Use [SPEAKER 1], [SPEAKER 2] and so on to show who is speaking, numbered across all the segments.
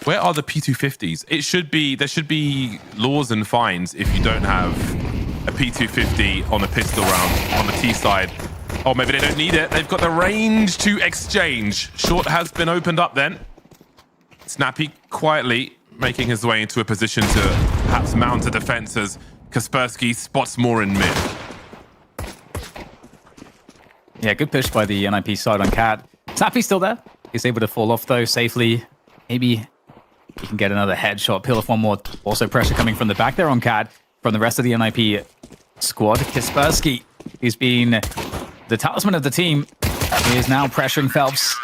[SPEAKER 1] Where are the P250s? There should be laws and fines if you don't have a P250 on a pistol round on the T side. Oh, maybe they don't need it. They've got the range to exchange. Short has been opened up then. Snappy quietly making his way into a position to perhaps mount a defense as Kaspersky spots more in mid.
[SPEAKER 2] Yeah, good push by the NiP side on Cat. Snappy's still there. He's able to fall off though safely. Maybe he can get another headshot, peel off one more. Also pressure coming from the back there on Cat from the rest of the NiP squad. Kaspersky, who's been the talisman of the team, he is now pressuring Phelps.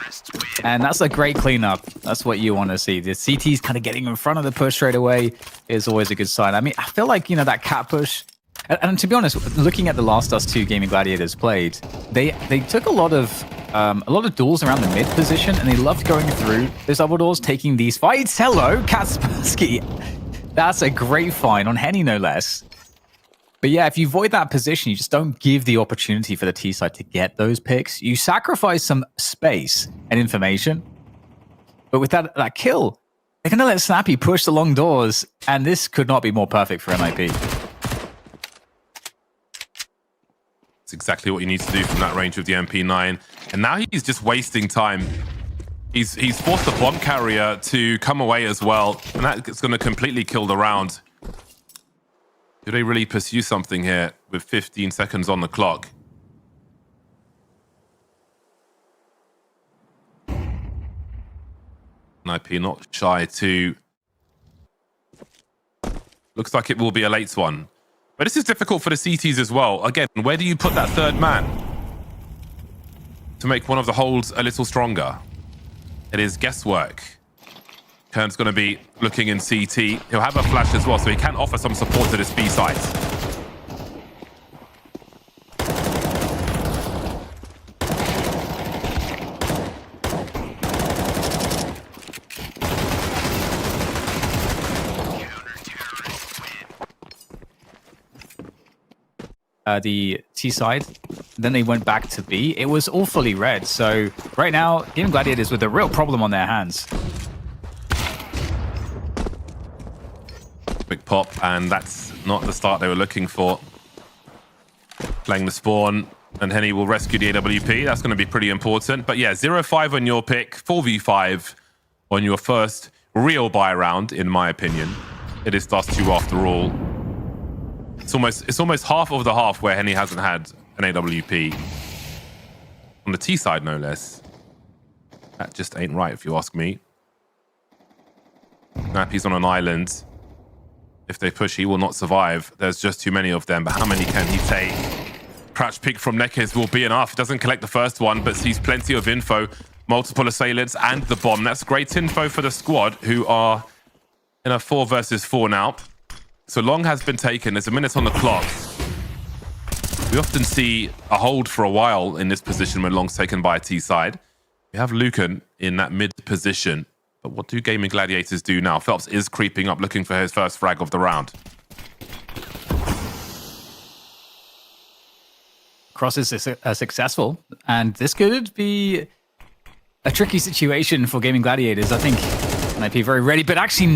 [SPEAKER 2] And that's a great cleanup. That's what you want to see. The CT's kind of getting in front of the push straight away is always a good sign. I mean, I feel like, you know, that Cat push. And to be honest, looking at the last Us2 Gaming Gladiators played, they took a lot of duels around the mid position, and they loved going through those double doors, taking these fights. Hello, Kaspersky. That's a great find on Henny, no less. But yeah, if you void that position, you just don't give the opportunity for the T side to get those picks. You sacrifice some space and information. But with that kill, they're going to let Snappy push the long doors, and this could not be more perfect for NiP.
[SPEAKER 1] It's exactly what you need to do from that range with the MP9. And now he's just wasting time. He's forced the bomb carrier to come away as well, and that's going to completely kill the round. Do they really pursue something here with 15 seconds on the clock? NiP not shy to... Looks like it will be a late one. But this is difficult for the CTs as well. Again, where do you put that third man to make one of the holds a little stronger? It is guesswork. Kern's going to be looking in CT. He'll have a flash as well, so he can offer some support to this B site.
[SPEAKER 2] The T side, then they went back to B. It was all fully red, so right now Gaming Gladiators with a real problem on their hands.
[SPEAKER 1] Quick pop, and that's not the start they were looking for. Playing the spawn, and Henny will rescue the AWP. That's going to be pretty important. But yeah, 0-5 on your pick, 4v5 on your first real buy round, in my opinion. It is Dust 2 after all. It's almost half of the half where Henny hasn't had an AWP. On the T side, no less. That just ain't right, if you ask me. Nappy's on an island. If they push, he will not survive. There's just too many of them, but how many can he take? Crouch pick from Nekes will be enough. He doesn't collect the first one, but sees plenty of info. Multiple assailants and the bomb. That's great info for the squad, who are in a 4 versus 4 now. So long has been taken. There's a minute on the clock. We often see a hold for a while in this position when long's taken by a T side. We have Lucan in that mid position. But what do Gaming Gladiators do now? Phelps is creeping up, looking for his first frag of the round.
[SPEAKER 2] Cross is successful, and this could be a tricky situation for Gaming Gladiators. I think might be very ready, but actually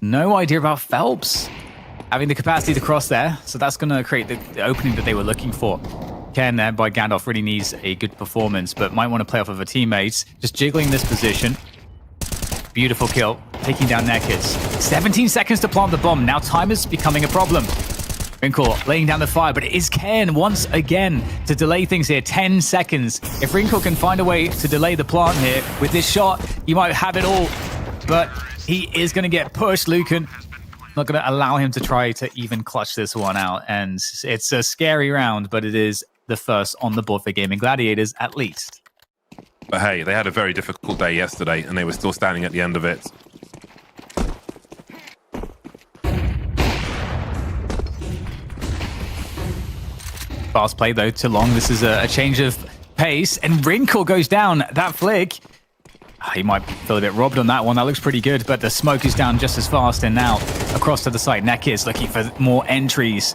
[SPEAKER 2] no idea about Phelps having the capacity to cross there. So that's going to create the opening that they were looking for. Ken there by Gandalf really needs a good performance, but might want to play off of a teammate. Just jiggling this position. Beautiful kill, taking down Nekes. 17 seconds to plant the bomb. Now time is becoming a problem. Wrinkle laying down the fire, but it is Ken once again to delay things here. 10 seconds. If Wrinkle can find a way to delay the plant here with this shot, he might have it all. But he is going to get pushed. Lucan not going to allow him to try to even clutch this one out. And it's a scary round, but it is the first on the board for Gaming Gladiators, at least.
[SPEAKER 1] But hey, they had a very difficult day yesterday, and they were still standing at the end of it.
[SPEAKER 2] Fast play, though, too long. This is a change of pace, and Wrinkle goes down. That flick, he might feel a bit robbed on that one. That looks pretty good, but the smoke is down just as fast, and now across to the side. Nekes looking for more entries.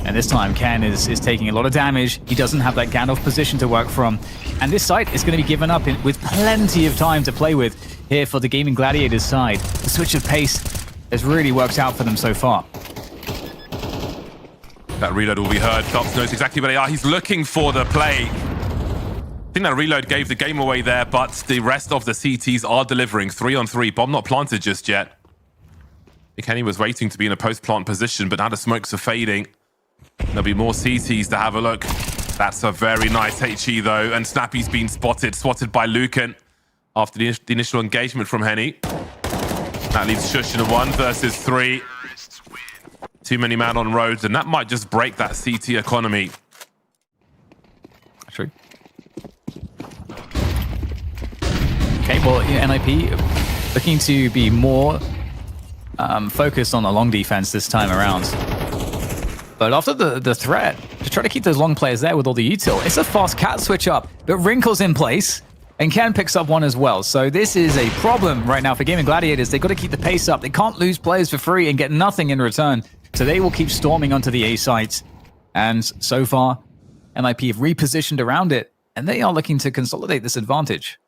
[SPEAKER 2] And this time, Ken is taking a lot of damage. He doesn't have that Gandalf position to work from. And this site is going to be given up with plenty of time to play with here for the Gaimin Gladiators side. The switch of pace has really worked out for them so far.
[SPEAKER 1] That reload will be heard. Phelps knows exactly where they are. He's looking for the play. I think that reload gave the game away there, but the rest of the CTs are delivering 3-on-3. Bomb not planted just yet. I think Henny was waiting to be in a post-plant position, but now the smokes are fading. There'll be more CTs to have a look. That's a very nice HE though, and Snappy's been spotted by Lucan after the initial engagement from Henny. That leaves Shush in a 1 versus 3. Too many man on roads, and that might just break that CT economy.
[SPEAKER 2] True. Okay, well, NiP looking to be more focused on the long defense this time around. But after the threat, to try to keep those long players there with all the util, it's a fast cat switch up, but Wrinkle's in place, and Ken picks up one as well. So this is a problem right now for Gaimin Gladiators. They've got to keep the pace up. They can't lose players for free and get nothing in return. So they will keep storming onto the A sites. And so far, NiP have repositioned around it, and they are looking to consolidate this advantage.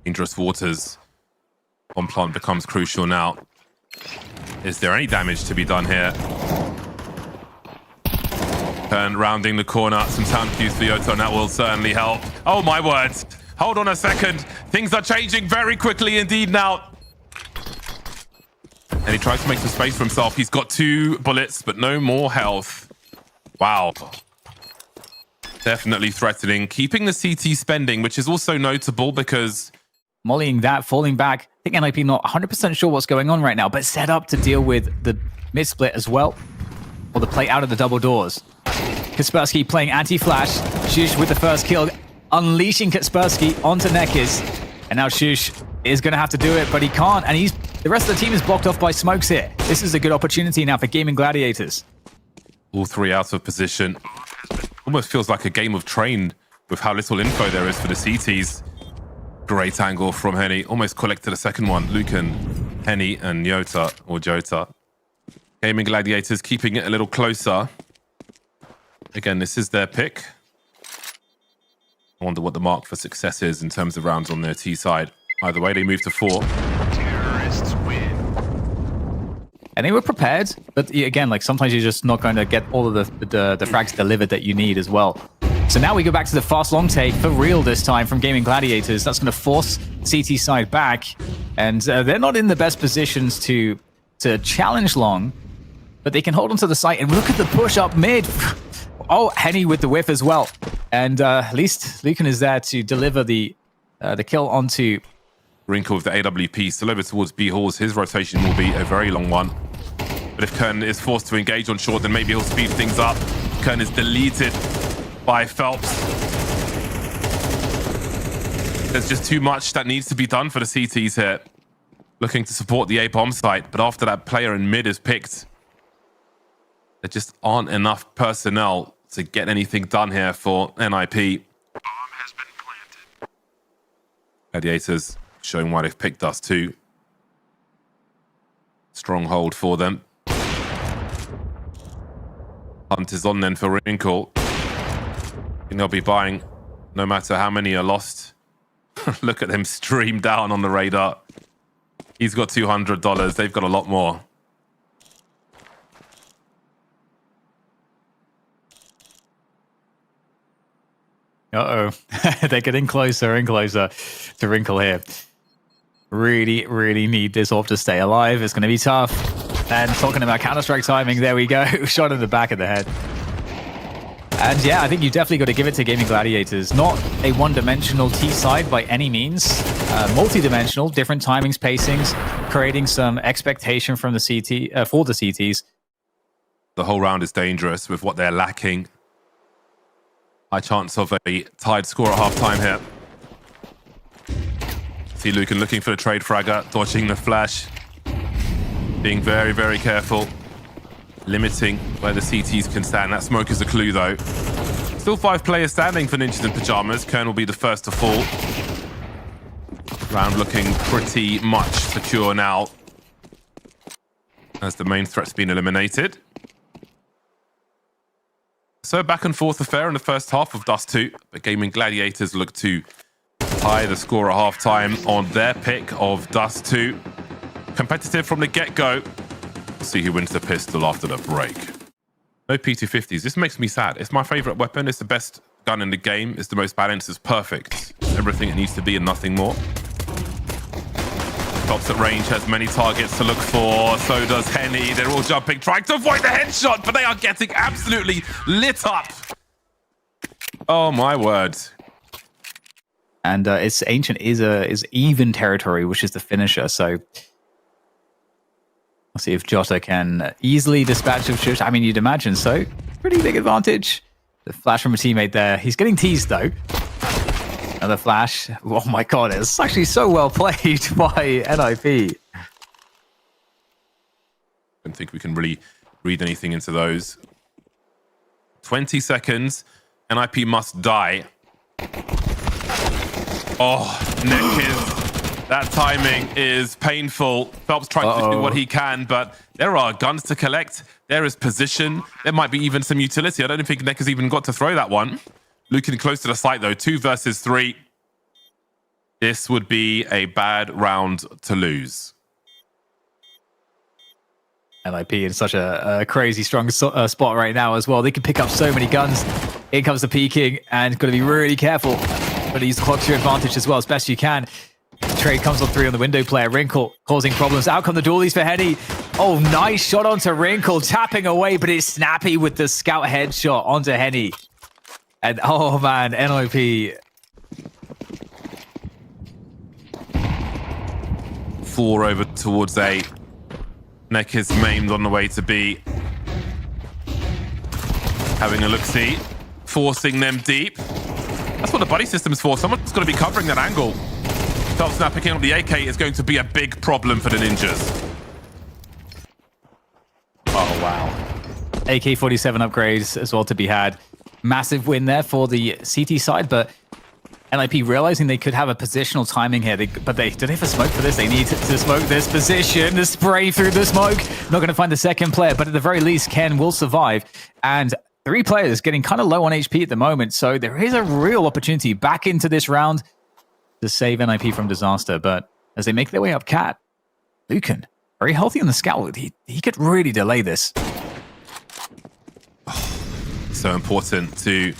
[SPEAKER 1] Dangerous waters. One plant becomes crucial now. Is there any damage to be done here? Turn rounding the corner. Some sound cues for Yoto, and that will certainly help. Oh my word. Hold on a second. Things are changing very quickly indeed now. And he tries to make some space for himself. He's got 2 bullets, but no more health. Wow. Definitely threatening. Keeping the CT spending, which is also notable because...
[SPEAKER 2] Mollying that, falling back. I think NiP not 100% sure what's going on right now, but set up to deal with the mid-split as well. Or the play out of the double doors. Kaspersky playing anti-flash. Shush with the first kill, unleashing Kaspersky onto Nekis. And now Shush is going to have to do it, but he can't. And the rest of the team is blocked off by smokes here. This is a good opportunity now for Gaimin Gladiators.
[SPEAKER 1] All 3 out of position. Almost feels like a game of train with how little info there is for the CTs. Great angle from Henny. Almost collected a second one. Lucan, Henny, and Jota. Gaimin Gladiators keeping it a little closer. Again, this is their pick. I wonder what the mark for success is in terms of rounds on their T side. Either way, they move to 4.
[SPEAKER 3] Terrorists win.
[SPEAKER 2] And they were prepared, but again, like sometimes you're just not going to get all of the frags delivered that you need as well. So now we go back to the fast long take for real this time from Gaimin Gladiators. That's going to force CT side back, and they're not in the best positions to challenge long, but they can hold onto the site and look at the push up mid. Oh, Henny with the whiff as well, and at least Lucan is there to deliver the kill onto
[SPEAKER 1] Wrinkle with the AWP still over towards B halls. His rotation will be a very long one. But if Kern is forced to engage on short, then maybe he'll speed things up. Kern is deleted by Phelps. There's just too much that needs to be done for the CTs here. Looking to support the A bomb site, but after that player in mid is picked, there just aren't enough personnel to get anything done here for NiP.
[SPEAKER 3] Bomb has been planted.
[SPEAKER 1] Gladiators showing why they've picked us too. Stronghold for them. Hunt is on then for Wrinkle. I think they'll be buying no matter how many are lost. Look at them stream down on the radar. He's got $200. They've got a lot more.
[SPEAKER 2] Uh-oh. They're getting closer and closer to Wrinkle here. Really, really need this orb to stay alive. It's going to be tough. And talking about Counter-Strike timing, there we go. Shot in the back of the head. And yeah, I think you definitely got to give it to Gaimin Gladiators. Not a one-dimensional T side by any means. Multi-dimensional, different timings, pacings, creating some expectation from the CT for the CTs.
[SPEAKER 1] The whole round is dangerous with what they're lacking. High chance of a tied score at half-time here. See Lucan looking for the trade fragger, dodging the flash. Being very, very careful. Limiting where the CTs can stand. That smoke is a clue, though. Still 5 players standing for Ninjas in Pyjamas. Kern will be the first to fall. Round looking pretty much secure now, as the main threat's been eliminated. So back and forth affair in the first half of Dust 2, but Gaimin Gladiators look to tie the score at halftime on their pick of Dust 2. Competitive from the get-go. See who wins the pistol after the break. No P250s. This makes me sad. It's my favorite weapon. It's the best gun in the game. It's the most balanced. It's perfect. It's everything it needs to be and nothing more. Tops at range, has many targets to look for. So does Henny. They're all jumping, trying to avoid the headshot, but they are getting absolutely lit up. Oh my word.
[SPEAKER 2] And it's Ancient is even territory, which is the finisher. So we'll see if Jota can easily dispatch of Shush. I mean, you'd imagine so. Pretty big advantage. The flash from a teammate there. He's getting teased though. Another flash. Oh my god, it's actually so well played by NiP.
[SPEAKER 1] I don't think we can really read anything into those. 20 seconds. NiP must die. Oh, Nick, that timing is painful. Phelps trying to do what he can, but there are guns to collect. There is position. There might be even some utility. I don't think Nick has even got to throw that one. Looking close to the site, though. 2 versus 3. This would be a bad round to lose.
[SPEAKER 2] NiP in such a crazy strong spot right now as well. They can pick up so many guns. Here comes the peeking, and got to be really careful. But use the clock to your advantage as well, as best you can. Trade comes on 3 on the window player. Wrinkle causing problems. Out come the dualies for Henny. Oh, nice shot onto Wrinkle. Tapping away, but it's snappy with the scout headshot onto Henny. And oh man, NiP.
[SPEAKER 1] 4 over towards A. Neck is maimed on the way to B. Having a look-see. Forcing them deep. That's what the buddy system's for. Someone's got to be covering that angle. Phelps now picking up the AK is going to be a big problem for the Ninjas.
[SPEAKER 2] Oh, wow. AK-47 upgrades as well to be had. Massive win there for the CT side, but NiP realizing they could have a positional timing here. Do they have a smoke for this? They need to smoke this position, to spray through the smoke. Not going to find the second player, but at the very least, Ken will survive. And 3 players getting kind of low on HP at the moment, so there is a real opportunity back into this round to save NiP from disaster. But as they make their way up Cat, Lucan, very healthy on the scout. He could really delay this.
[SPEAKER 1] So important to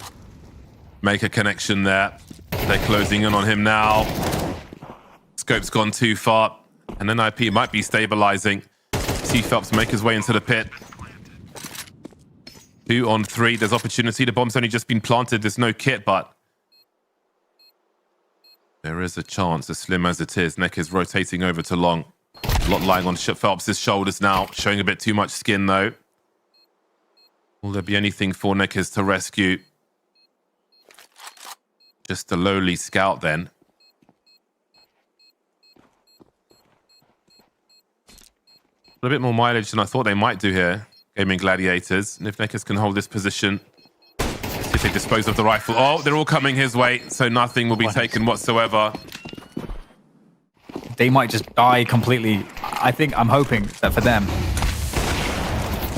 [SPEAKER 1] make a connection there. They're closing in on him now. Scope's gone too far, and NiP might be stabilizing. See Phelps make his way into the pit. 2 on 3. There's opportunity. The bomb's only just been planted. There's no kit, but there is a chance, as slim as it is. Neck is rotating over to long. A lot lying on Phelps' shoulders now, showing a bit too much skin, though. Will there be anything for Neckers to rescue? Just a lowly scout, then. A bit more mileage than I thought they might do here. Gaimin Gladiators. And if Neckers can hold this position, if they dispose of the rifle. Oh, they're all coming his way, so nothing will be taken whatsoever.
[SPEAKER 2] They might just die completely. I'm hoping that for them,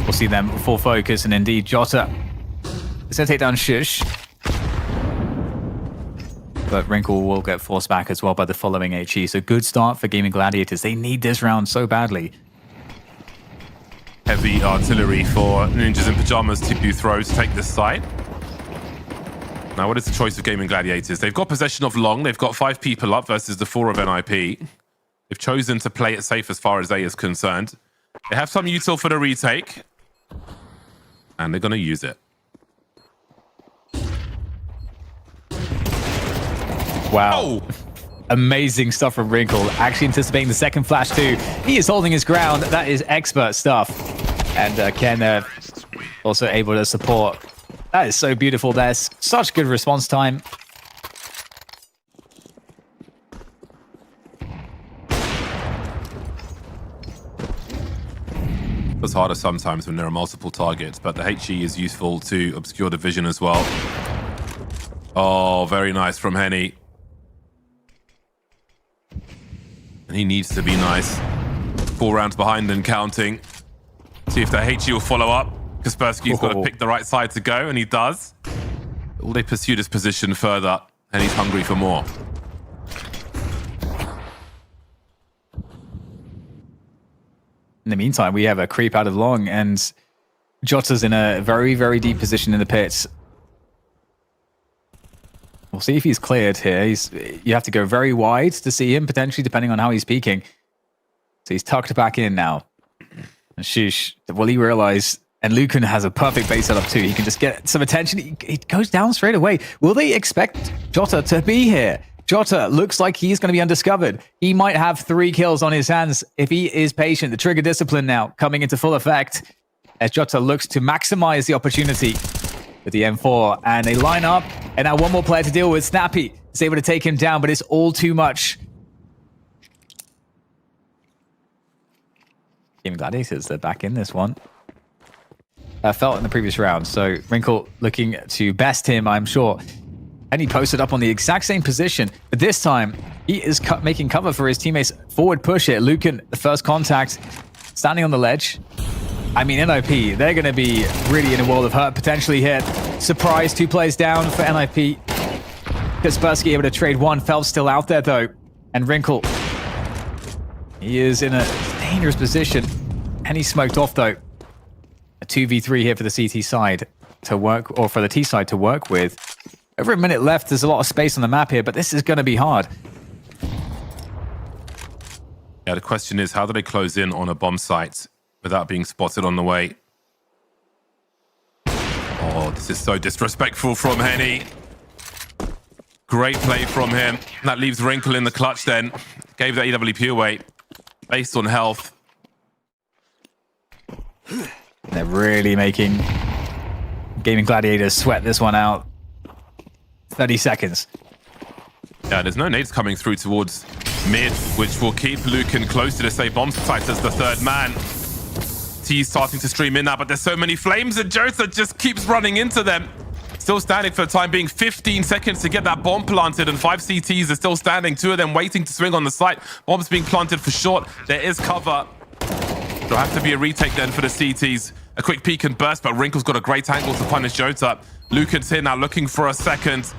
[SPEAKER 2] we'll see them full focus, and indeed Jota is going to take down Shush. But Wrinkle will get forced back as well by the following HE. So good start for Gaimin Gladiators. They need this round so badly.
[SPEAKER 1] Heavy artillery for Ninjas in Pajamas to throw to take this side. Now, what is the choice of Gaimin Gladiators? They've got possession of long. They've got 5 people up versus the 4 of NiP. They've chosen to play it safe as far as A is concerned. They have some util for the retake. And they're going to use it.
[SPEAKER 2] Wow.
[SPEAKER 1] Oh!
[SPEAKER 2] Amazing stuff from Wrinkle. Actually anticipating the second flash too. He is holding his ground. That is expert stuff. And Ken also able to support. That is so beautiful. There's such good response time.
[SPEAKER 1] It's harder sometimes when there are multiple targets, but the HE is useful to obscure the vision as well. Oh, very nice from Henny. And he needs to be nice. 4 rounds behind and counting. See if the HE will follow up. Kaspersky's got to pick the right side to go, and he does. Will they pursue this position further? And he's hungry for more.
[SPEAKER 2] In the meantime, we have a creep out of long, and Jota's in a very, very deep position in the pits. We'll see if he's cleared here. You have to go very wide to see him, potentially, depending on how he's peeking. So he's tucked back in now. And Shush, will he realize? And Lucan has a perfect base setup too. He can just get some attention. He goes down straight away. Will they expect Jota to be here? Jota looks like he's going to be undiscovered. He might have 3 kills on his hands if he is patient. The trigger discipline now coming into full effect as Jota looks to maximize the opportunity with the M4. And they line up, and now one more player to deal with. Snappy is able to take him down, but it's all too much. Gaimin Gladiators, they're back in this one. Felt in the previous round, so Wrinkle looking to best him, I'm sure. And he posted up on the exact same position, but this time he is making cover for his teammates' forward push here. Lucan, the first contact, standing on the ledge. I mean, NiP, they're going to be really in a world of hurt potentially here. Surprise, 2 players down for NiP. Kaspersky able to trade 1. Phelps still out there though, and Wrinkle, he is in a dangerous position, and he's smoked off though. A 2v3 here for the CT side to work, or for the T side to work with. Over a minute left. There's a lot of space on the map here, but this is going to be hard.
[SPEAKER 1] Yeah, the question is, how do they close in on a bomb site without being spotted on the way? Oh, this is so disrespectful from Henny. Great play from him. That leaves Wrinkle in the clutch then. Gave that EWP away based on health.
[SPEAKER 2] They're really making Gaimin Gladiators sweat this one out. 30 seconds.
[SPEAKER 1] Yeah, there's no nades coming through towards mid, which will keep Lucan close to the safe bomb site as the 3rd man. T's starting to stream in now, but there's so many flames, and Jota just keeps running into them. Still standing for the time being. 15 seconds to get that bomb planted, and 5 CTs are still standing. 2 of them waiting to swing on the site. Bomb's being planted for short. There is cover. There'll have to be a retake then for the CTs. A quick peek and burst, but Wrinkle's got a great angle to punish Jota. Lucan's here now looking for a second.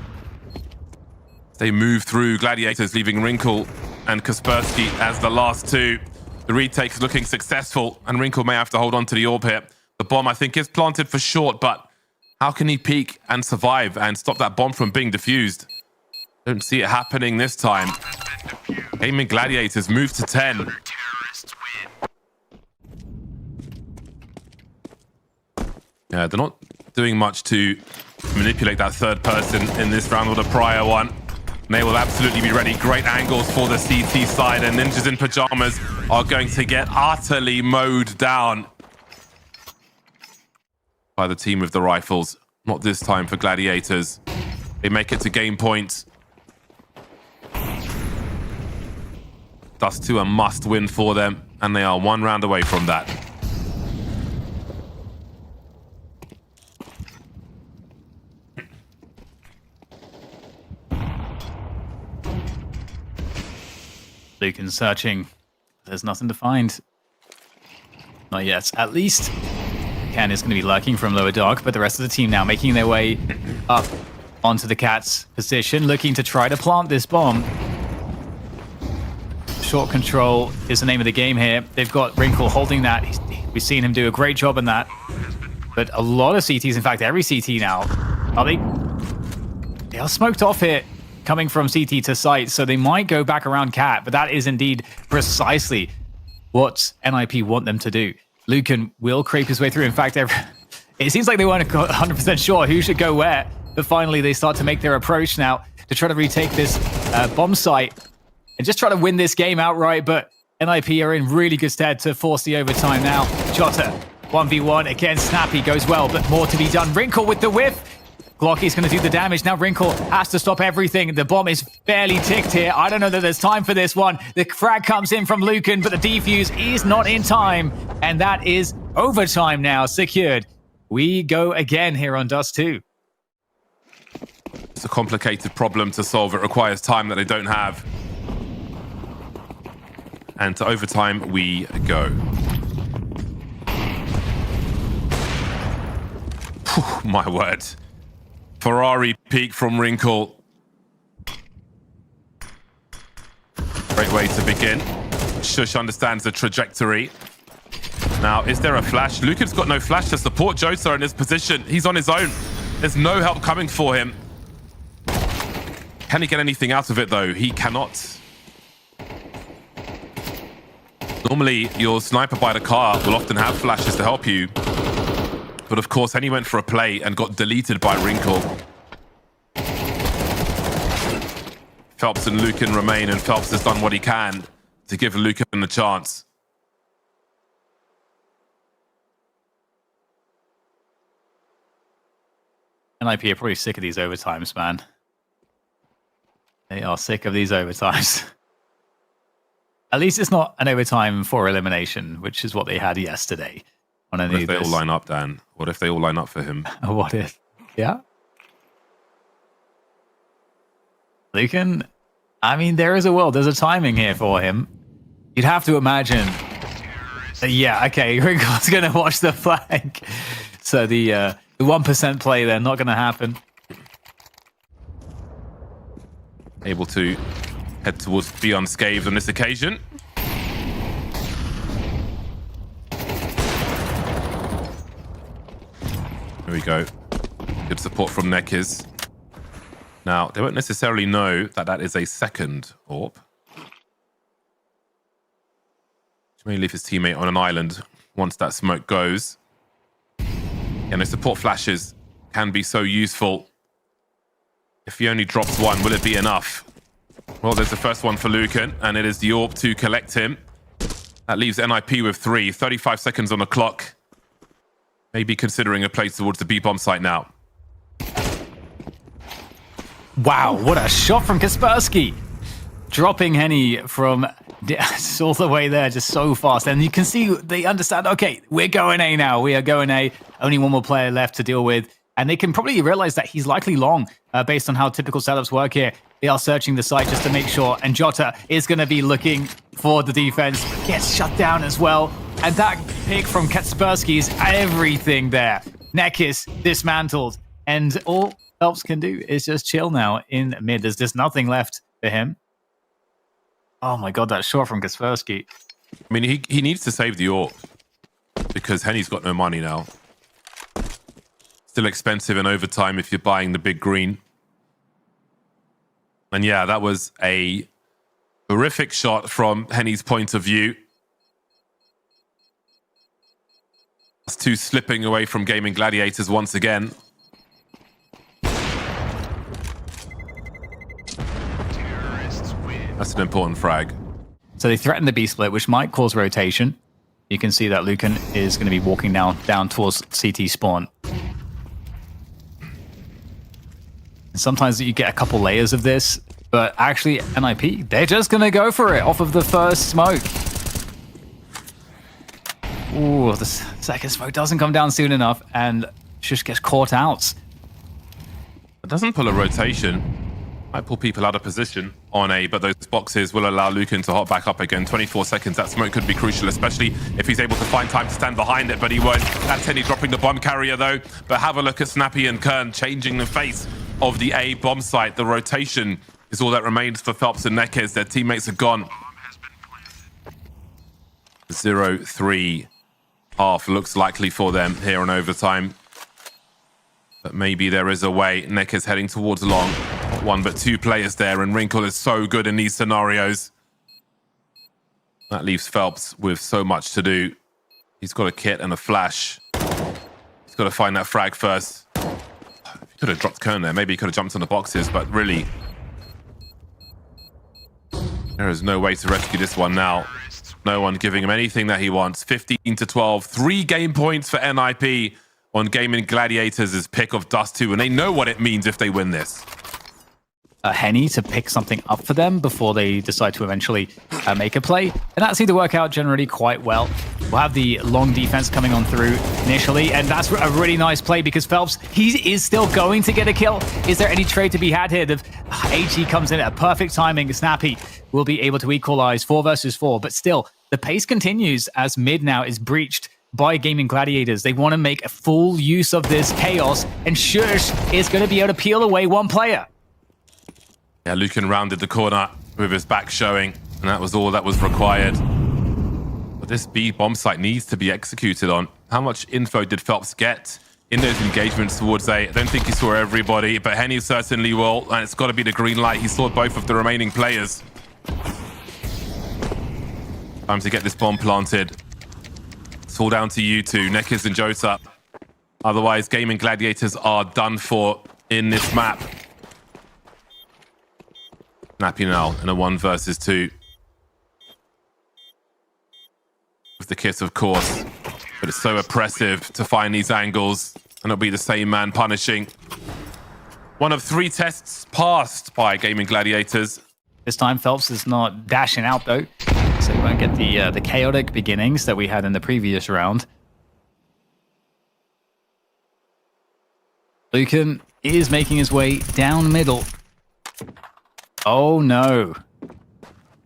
[SPEAKER 1] They move through Gladiators, leaving Wrinkle and Kaspersky as the last 2. The retake's looking successful, and Wrinkle may have to hold on to the orb here. The bomb, I think, is planted for short, but how can he peek and survive and stop that bomb from being defused? Don't see it happening this time. Gaimin Gladiators move to 10.
[SPEAKER 3] Terrorists win.
[SPEAKER 1] Yeah, they're not doing much to manipulate that 3rd person in this round or the prior one. And they will absolutely be ready. Great angles for the CT side, and Ninjas in Pajamas are going to get utterly mowed down by the team with the rifles. Not this time for Gladiators. They make it to game point. Dust 2 a must win for them, and they are 1 round away from that.
[SPEAKER 2] Lucan searching. There's nothing to find. Not yet. At least Ken is going to be lurking from lower dark, but the rest of the team now making their way up onto the Cat's position, looking to try to plant this bomb. Short control is the name of the game here. They've got Wrinkle holding that. We've seen him do a great job in that. But a lot of CTs, in fact, every CT now, they are smoked off here, coming from CT to site, so they might go back around Cat, but that is indeed precisely what NiP want them to do. Lucan will creep his way through. In fact, it seems like they weren't 100% sure who should go where, but finally they start to make their approach now to try to retake this bomb site and just try to win this game outright, but NiP are in really good stead to force the overtime now. Jota, 1v1 against Snappy goes well, but more to be done. Wrinkle with the whiff. Glocky's going to do the damage. Now Wrinkle has to stop everything. The bomb is barely ticked here. I don't know that there's time for this one. The frag comes in from Lucan, but the defuse is not in time. And that is overtime now secured. We go again here on Dust 2.
[SPEAKER 1] It's a complicated problem to solve. It requires time that they don't have. And to overtime we go. Whew, my word. Ferrari peak from Wrinkle. Great way to begin. Shush understands the trajectory. Now, is there a flash? Lucan's got no flash to support Jota in this position. He's on his own. There's no help coming for him. Can he get anything out of it, though? He cannot. Normally, your sniper by the car will often have flashes to help you. But of course, Henny went for a play and got deleted by Wrinkle. Phelps and Lucan remain, and Phelps has done what he can to give Lucan a chance.
[SPEAKER 2] NiP are probably sick of these overtimes, man. They are sick of these overtimes. At least it's not an overtime for elimination, which is what they had yesterday. On
[SPEAKER 1] What if they all line up, Dan? What if they all line up for him?
[SPEAKER 2] What if? Yeah. Lucan, I mean, there is a world. There's a timing here for him. You'd have to imagine. Yeah, okay. Wrinkle's going to watch the flag. So the 1% play there, not going to happen.
[SPEAKER 1] Able to head towards be unscathed on this occasion. There we go. Good support from Nekis. Now, they won't necessarily know that that is a second AWP. Which may leave his teammate on an island once that smoke goes. And the support flashes can be so useful. If he only drops one, will it be enough? Well, there's the first one for Lucan, and it is the AWP to collect him. That leaves NiP with 3. 35 seconds on the clock. Maybe considering a play towards the B-bomb site now.
[SPEAKER 2] Wow, what a shot from Kaspersky. Dropping Henny from all the way there just so fast. And you can see they understand, okay, we're going A now. We are going A. Only one more player left to deal with. And they can probably realize that he's likely long based on how typical setups work here. They are searching the site just to make sure. And Jota is going to be looking for the defense. Gets shut down as well. And that pick from Kaspersky is everything there. Nekis dismantled. And all Phelps can do is just chill now in mid. There's just nothing left for him. Oh my god, that shot from Kaspersky.
[SPEAKER 1] I mean, he needs to save the AWP because Henny's got no money now. Still expensive in overtime if you're buying the big green. And yeah, that was a horrific shot from Henny's point of view. Two slipping away from Gaimin Gladiators once again. That's an important frag.
[SPEAKER 2] So they threaten the B split, which might cause rotation. You can see that Lucan is going to be walking down towards CT spawn. And sometimes you get a couple layers of this, but actually NiP, they're just going to go for it off of the first smoke. Ooh, the second smoke doesn't come down soon enough, and Shush gets caught out.
[SPEAKER 1] It doesn't pull a rotation. Might pull people out of position on A, but those boxes will allow Lucan to hop back up again. 24 seconds, that smoke could be crucial, especially if he's able to find time to stand behind it, but he won't. That's Henny dropping the bomb carrier, though. But have a look at Snappy and Kern changing the face of the A bomb site. The rotation is all that remains for Phelps and Nekes. Their teammates are gone. 0-3 half looks likely for them here in overtime. But maybe there is a way. Nekes heading towards long. Not one, but two players there, and Wrinkle is so good in these scenarios. That leaves Phelps with so much to do. He's got a kit and a flash. He's got to find that frag first. He could have dropped Kern there. Maybe he could have jumped on the boxes, but really, there is no way to rescue this one now. No one giving him anything that he wants. 15-12, 3 game points for NiP on Gaimin Gladiators' pick of Dust 2, and they know what it means if they win this.
[SPEAKER 2] Henny to pick something up for them before they decide to eventually make a play. And that seemed to work out generally quite well. We'll have the long defense coming on through initially, and that's a really nice play because Phelps, he is still going to get a kill. Is there any trade to be had here? HE comes in at a perfect timing. Snappy will be able to equalize 4 versus 4, but still, the pace continues as mid now is breached by Gaimin Gladiators. They want to make a full use of this chaos, and Shush is going to be able to peel away one player.
[SPEAKER 1] Yeah, Lucan rounded the corner with his back showing, and that was all that was required. But this B bomb site needs to be executed on. How much info did Phelps get in those engagements towards A? I don't think he saw everybody, but Henny certainly will, and it's got to be the green light. He saw both of the remaining players. Time to get this bomb planted. It's all down to you two, Neckers and Jota. Otherwise, Gaimin Gladiators are done for in this map. Snappy now in a 1 versus 2. With the kiss, of course. But it's so oppressive to find these angles. And it'll be the same man punishing. 1 of 3 tests passed by Gaimin Gladiators.
[SPEAKER 2] This time, Phelps is not dashing out, though. So we won't get the chaotic beginnings that we had in the previous round. Lucan is making his way down middle. Oh no.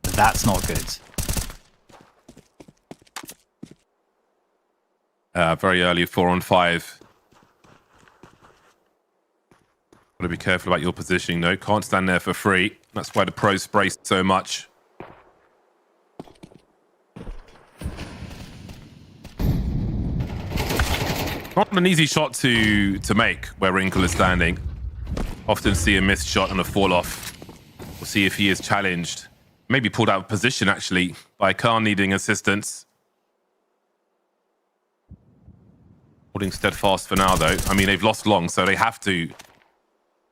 [SPEAKER 2] That's not good.
[SPEAKER 1] Very early 4-on-5. Got to be careful about your positioning, though. Can't stand there for free. That's why the pros spray so much. Not an easy shot to make where Wrinkle is standing. Often see a missed shot and a fall off. We'll see if he is challenged. Maybe pulled out of position, actually, by Khan needing assistance. Holding steadfast for now, though. I mean, they've lost long, so they have to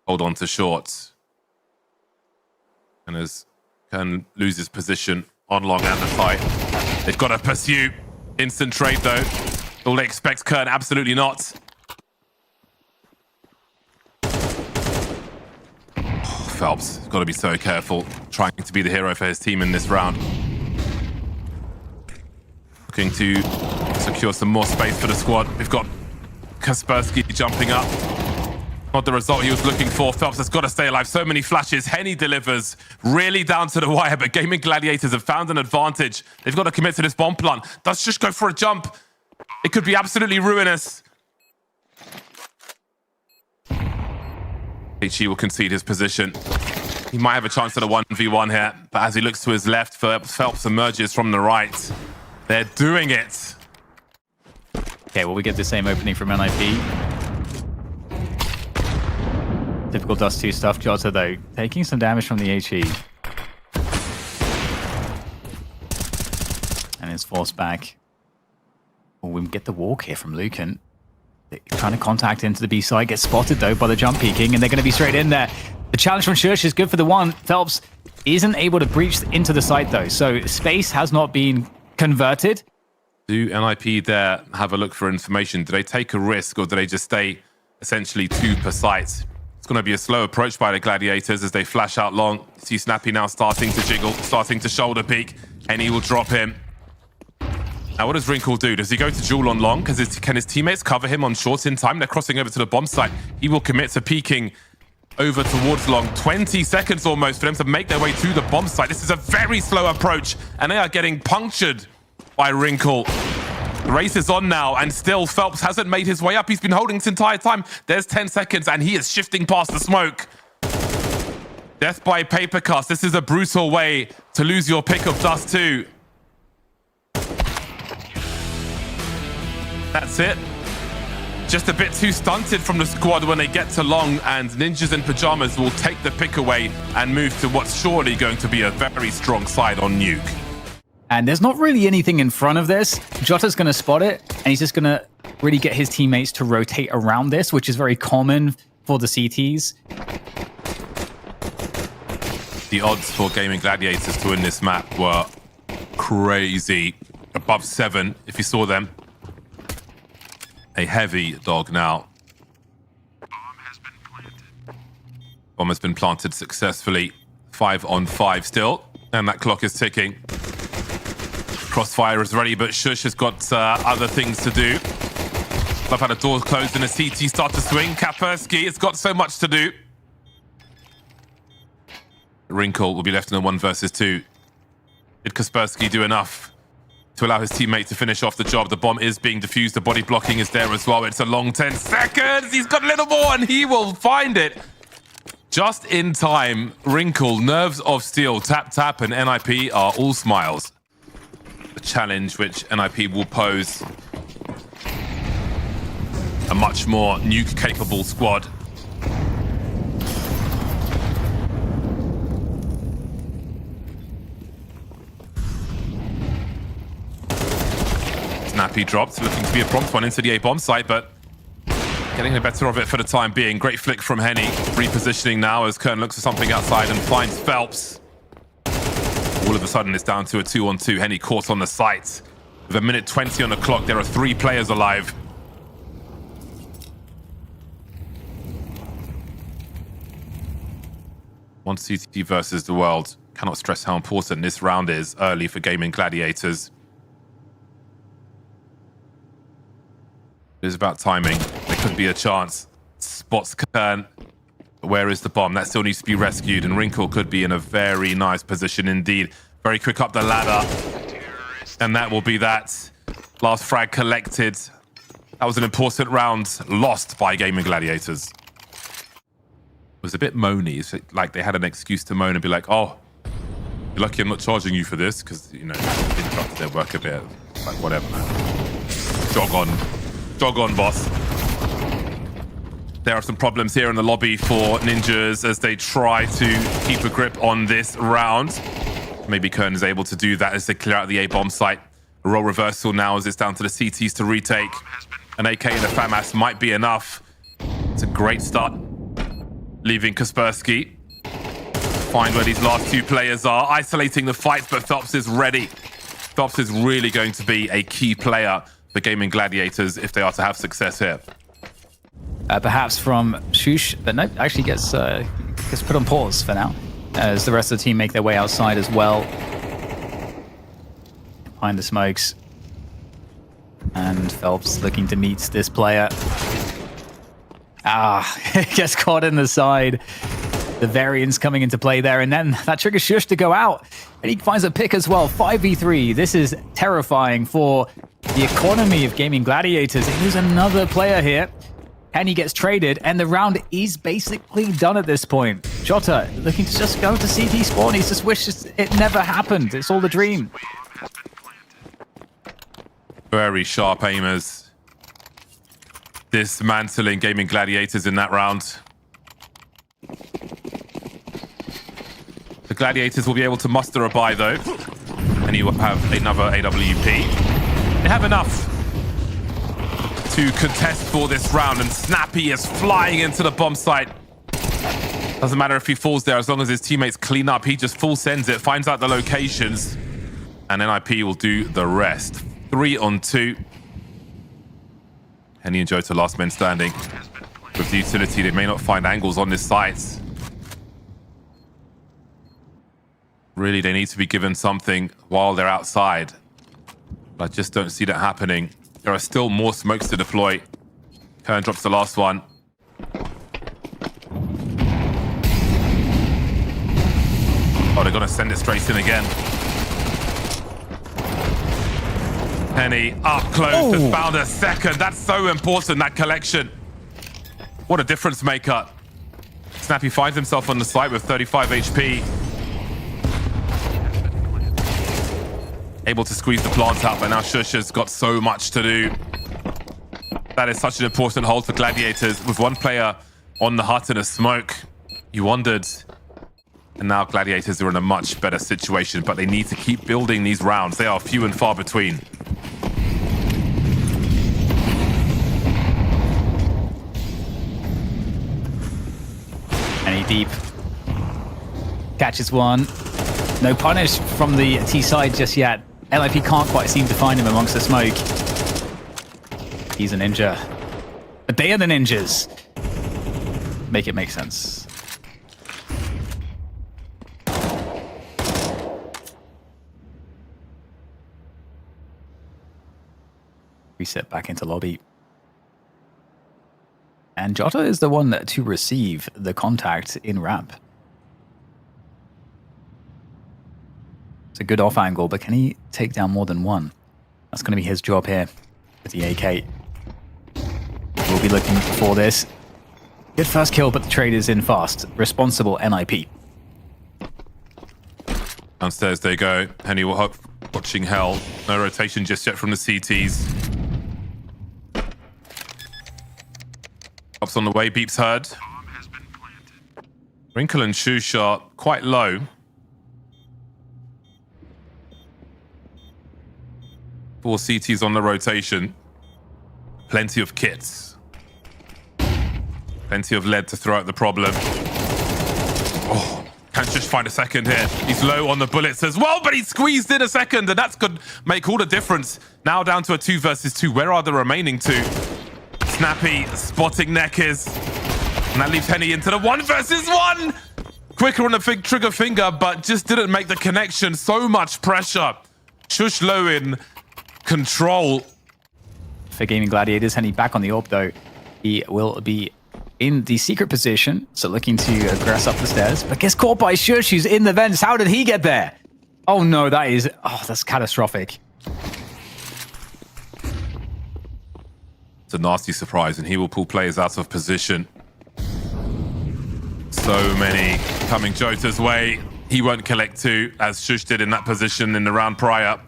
[SPEAKER 1] hold on to shorts. And as Khan loses position on long and the fight, they've got to pursue. Instant trade, though. All they expect Kern, absolutely not. Phelps has got to be so careful, trying to be the hero for his team in this round. Looking to secure some more space for the squad. We've got Kaspersky jumping up. Not the result he was looking for. Phelps has got to stay alive. So many flashes. Henny delivers really down to the wire, but Gaimin Gladiators have found an advantage. They've got to commit to this bomb plant. Let's just go for a jump. It could be absolutely ruinous. HE will concede his position. He might have a chance at a 1v1 here, but as he looks to his left, Phelps emerges from the right. They're doing it.
[SPEAKER 2] Okay, well, we get the same opening from NiP. Typical Dust 2 stuff. Jota, though, taking some damage from the HE. And is forced back. Well, we get the walk here from Lucan. Trying to contact into the B side, gets spotted though by the jump peeking, and they're going to be straight in there. The challenge from Shush is good for the one. Phelps isn't able to breach into the site though, so space has not been converted.
[SPEAKER 1] Do NiP there have a look for information? Do they take a risk, or do they just stay essentially 2 per site? It's going to be a slow approach by the Gladiators as they flash out long. See Snappy now starting to jiggle, starting to shoulder peek, and he will drop him. Now, what does Wrinkle do? Does he go to duel on long? Because can his teammates cover him on short in time? They're crossing over to the bomb site. He will commit to peeking over towards long. 20 seconds almost for them to make their way to the bomb site. This is a very slow approach, and they are getting punctured by Wrinkle. The race is on now, and still Phelps hasn't made his way up. He's been holding this entire time. There's 10 seconds, and he is shifting past the smoke. Death by paper cast. This is a brutal way to lose your pick of Dust 2. That's it. Just a bit too stunted from the squad when they get to long, and Ninjas in Pajamas will take the pick away and move to what's surely going to be a very strong side on Nuke.
[SPEAKER 2] And there's not really anything in front of this. Jota's going to spot it, and he's just going to really get his teammates to rotate around this, which is very common for the CTs.
[SPEAKER 1] The odds for Gaimin Gladiators to win this map were crazy. Above 7, if you saw them. A heavy dog now.
[SPEAKER 3] Bomb has been planted.
[SPEAKER 1] Bomb has been planted successfully. 5 on 5 still, and that clock is ticking. Crossfire is ready, but Shush has got other things to do. Love how the door's closed and the CT start to swing. Kaspersky has got so much to do. Wrinkle will be left in a 1 versus 2. Did Kaspersky do enough to allow his teammate to finish off the job? The bomb is being defused. The body blocking is there as well. It's a long 10 seconds. He's got a little more and he will find it. Just in time. Wrinkle, Nerves of Steel, Tap, and NiP are all smiles. The challenge which NiP will pose. A much more nuke-capable squad. Snappy dropped, looking to be a prompt one into the A-bomb site, but getting the better of it for the time being. Great flick from Henny. Repositioning now as Kern looks for something outside and finds Phelps. All of a sudden, it's down to a 2-on-2. Henny caught on the site. With 1:20 on the clock, there are 3 players alive. One CT versus the world. Cannot stress how important this round is early for Gaimin Gladiators. It is about timing. There could be a chance. Spots Kern. Where is the bomb? That still needs to be rescued, and Wrinkle could be in a very nice position indeed. Very quick up the ladder. And that will be that. Last frag collected. That was an important round lost by Gaimin Gladiators. It was a bit moany. It's like they had an excuse to moan and be like, oh, you're lucky I'm not charging you for this, because, you know, they interrupted their work a bit. Like, whatever, man. Jog on, boss. There are some problems here in the lobby for Ninjas as they try to keep a grip on this round. Maybe Kern is able to do that as they clear out the A-bomb site. A role reversal now as it's down to the CTs to retake. An AK and a FAMAS might be enough. It's a great start. Leaving Kaspersky. Find where these last 2 players are. Isolating the fight, but Phelps is ready. Phelps is really going to be a key player for Gaimin Gladiators if they are to have success here.
[SPEAKER 2] Perhaps from Shush, but no, actually gets put on pause for now, as the rest of the team make their way outside as well. Behind the smokes. And Phelps looking to meet this player. Gets caught in the side. The variance coming into play there, and then that triggers Shush to go out. And he finds a pick as well. 5v3. This is terrifying for the economy of Gaimin Gladiators. Here's another player here. And he gets traded, and the round is basically done at this point. Jota looking to just go to CT spawn. He just wishes it never happened. It's all a dream.
[SPEAKER 1] Very sharp aimers. Dismantling Gaimin Gladiators in that round. The Gladiators will be able to muster a buy, though. And he will have another AWP. They have enough to contest for this round, and Snappy is flying into the bomb site. Doesn't matter if he falls there, as long as his teammates clean up. He just full sends it, finds out the locations, and NiP will do the rest. 3 on 2. Henny and Jota last men standing. With the utility, they may not find angles on this site. Really, they need to be given something while they're outside. But I just don't see that happening. There are still more smokes to deploy. Kern drops the last one. Oh, they're going to send it straight in again. Henny up close has found a second. That's so important, that collection. What a difference maker. Snappy finds himself on the site with 35 HP. Able to squeeze the plant out, but now Shush has got so much to do. That is such an important hold for Gladiators. With 1 player on the hut and a smoke, you wondered. And now Gladiators are in a much better situation, but they need to keep building these rounds. They are few and far between.
[SPEAKER 2] Henny deep. Catches one. No punish from the T side just yet. NiP can't quite seem to find him amongst the smoke. He's a ninja. But they are the ninjas. Make it make sense. Reset back into lobby. And Jota is the one to receive the contact in ramp. It's a good off angle, but can he take down more than one? That's going to be his job here with the AK. We'll be looking for this. Good first kill, but the trade is in fast. Responsible NiP.
[SPEAKER 1] Downstairs they go. Henny will hope watching hell. No rotation just yet from the CTs. Pops on the way, beeps heard.
[SPEAKER 3] Bomb has been planted.
[SPEAKER 1] Wrinkle and Shush are quite low. Four CTs on the rotation. Plenty of kits. Plenty of lead to throw at the problem. Oh, can't just find a second here. He's low on the bullets as well, but he squeezed in a second, and that's could make all the difference. Now down to a 2 versus 2. Where are the remaining two? Snappy spotting Nekiz. And that leaves Henny into the 1 versus 1. Quicker on the trigger finger, but just didn't make the connection. So much pressure. Shush low in control.
[SPEAKER 2] For Gaimin Gladiators, Henny back on the AWP though. He will be in the secret position, so looking to aggress up the stairs, but gets caught by Shush, who's in the vents. How did he get there? Oh no, that's catastrophic.
[SPEAKER 1] It's a nasty surprise, and he will pull players out of position. So many coming Jota's way. He won't collect 2, as Shush did in that position in the round prior.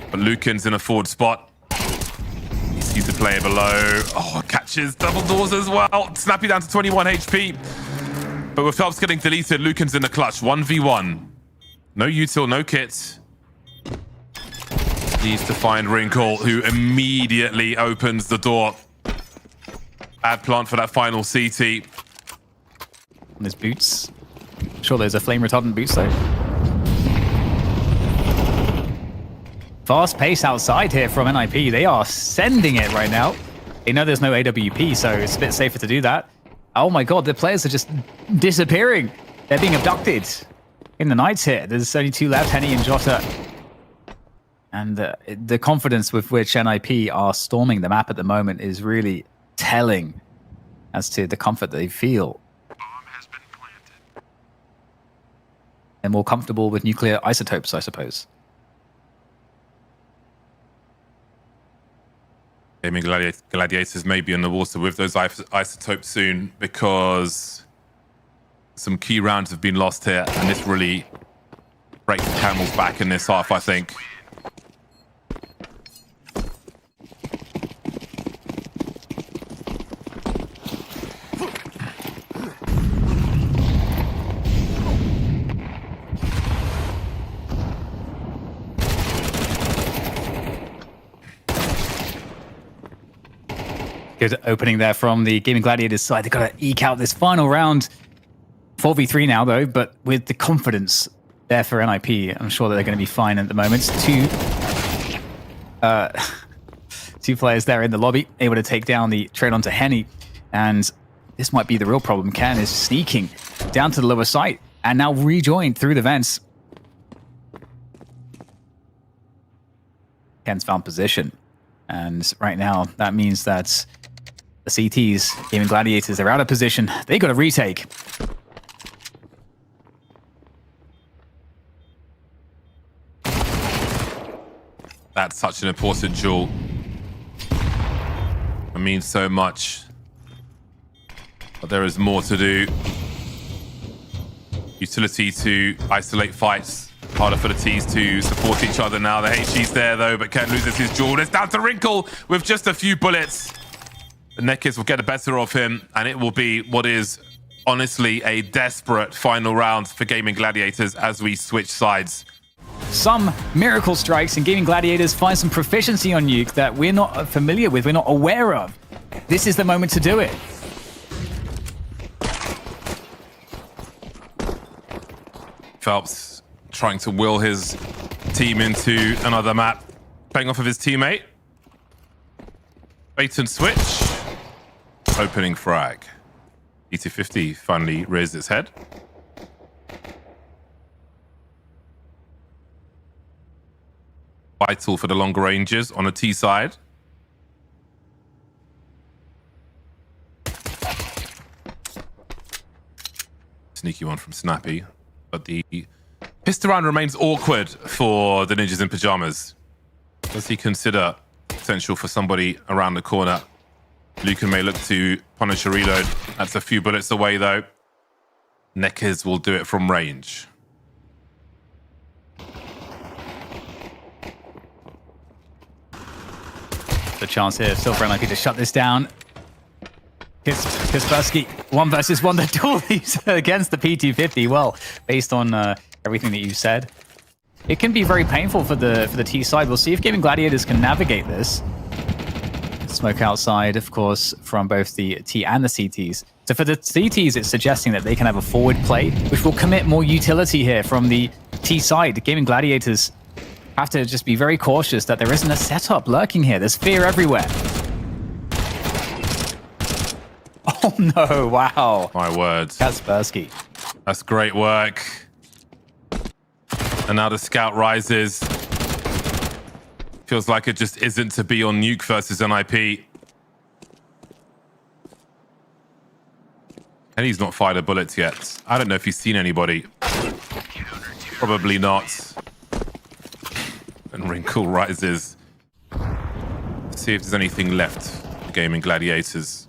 [SPEAKER 1] But Lucan's in a forward spot. He sees the player below. Oh, catches double doors as well. Snappy down to 21 HP. But with Phelps getting deleted, Lucan's in the clutch. 1v1. No util, no kits. Needs to find Wrinkle, who immediately opens the door. Bad plant for that final CT.
[SPEAKER 2] On his boots. Sure, there's a flame retardant boots though. Fast pace outside here from NiP. They are sending it right now. They know there's no AWP, so it's a bit safer to do that. Oh my god, the players are just disappearing. They're being abducted in the nights here. There's only 2 left, Henny and Jota. And the confidence with which NiP are storming the map at the moment is really telling as to the comfort they feel.
[SPEAKER 3] Bomb has been planted.
[SPEAKER 2] They're more comfortable with nuclear isotopes, I suppose.
[SPEAKER 1] Gaimin Gladiators may be in the water with those isotopes soon, because some key rounds have been lost here, and this really breaks the camel's back in this half, I think.
[SPEAKER 2] Good opening there from the Gaimin Gladiators side. They've got to eke out this final round. 4v3 now, though, but with the confidence there for NiP, I'm sure that they're going to be fine at the moment. Two players there in the lobby, able to take down the trade onto Henny. And this might be the real problem. Ken is sneaking down to the lower site and now rejoined through the vents. Ken's found position. And right now, that means that the CTs, Gaimin Gladiators, are out of position. They got to retake.
[SPEAKER 1] That's such an important duel. It means so much. But there is more to do. Utility to isolate fights. Harder for the T's to support each other now. The HG's there, though, but Ken loses his duel. It's down to Wrinkle with just a few bullets. The Nekiz will get the better of him, and it will be what is honestly a desperate final round for Gaimin Gladiators as we switch sides.
[SPEAKER 2] Some miracle strikes, and Gaimin Gladiators find some proficiency on Nuke that we're not familiar with, we're not aware of. This is the moment to do it.
[SPEAKER 1] Phelps trying to will his team into another map, playing off of his teammate. Bait and switch. Opening frag. ET50 finally raised its head. Vital for the longer ranges on the T side. sneaky one from Snappy. But the pistol round remains awkward for the Ninjas in Pajamas. Does he consider potential for somebody around the corner? Lucan may look to punish a reload. That's a few bullets away, though. Nekes will do it from range.
[SPEAKER 2] The chance here still for NiP to shut this down. Kaspersky, 1 versus 1. The duel against the P250. Well, based on everything that you said, it can be very painful for the T side. We'll see if Gaimin Gladiators can navigate this. Smoke outside, of course, from both the T and the CTs. So for the CTs, it's suggesting that they can have a forward play, which will commit more utility here from the T side. Gaimin Gladiators have to just be very cautious that there isn't a setup lurking here. There's fear everywhere. Oh no, wow.
[SPEAKER 1] My word.
[SPEAKER 2] Kaspersky.
[SPEAKER 1] That's great work. And now the scout rises. Feels like it just isn't to be on Nuke versus NiP. And he's not fired a bullet yet. I don't know if he's seen anybody. Probably not. And Wrinkle rises. See if there's anything left for Gaimin Gladiators.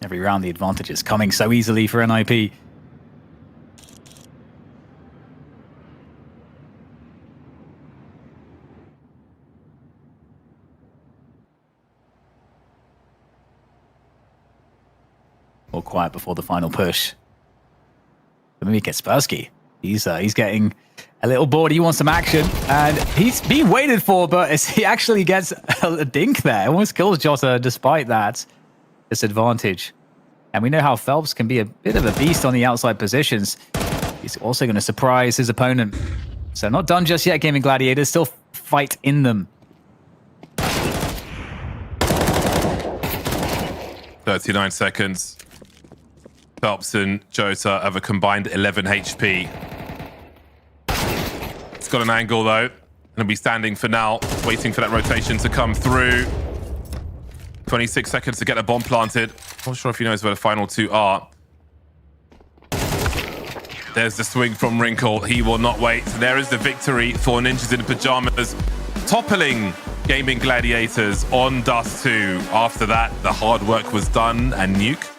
[SPEAKER 2] Every round, the advantage is coming so easily for NiP. More quiet before the final push. But maybe Kaspersky. He's getting a little bored. He wants some action, and he's being waited for, but he actually gets a dink there. Almost kills Jota despite that disadvantage. And we know how Phelps can be a bit of a beast on the outside positions. He's also going to surprise his opponent. So not done just yet, Gaimin Gladiators. Still fight in them.
[SPEAKER 1] 39 seconds. Phelps and Jota have a combined 11 HP. It's got an angle, though. Going to be standing for now, waiting for that rotation to come through. 26 seconds to get a bomb planted. Not sure if he knows where the final two are. There's the swing from Wrinkle. He will not wait. There is the victory for Ninjas in Pajamas, toppling Gaimin Gladiators on Dust 2. After that, the hard work was done, and Nuke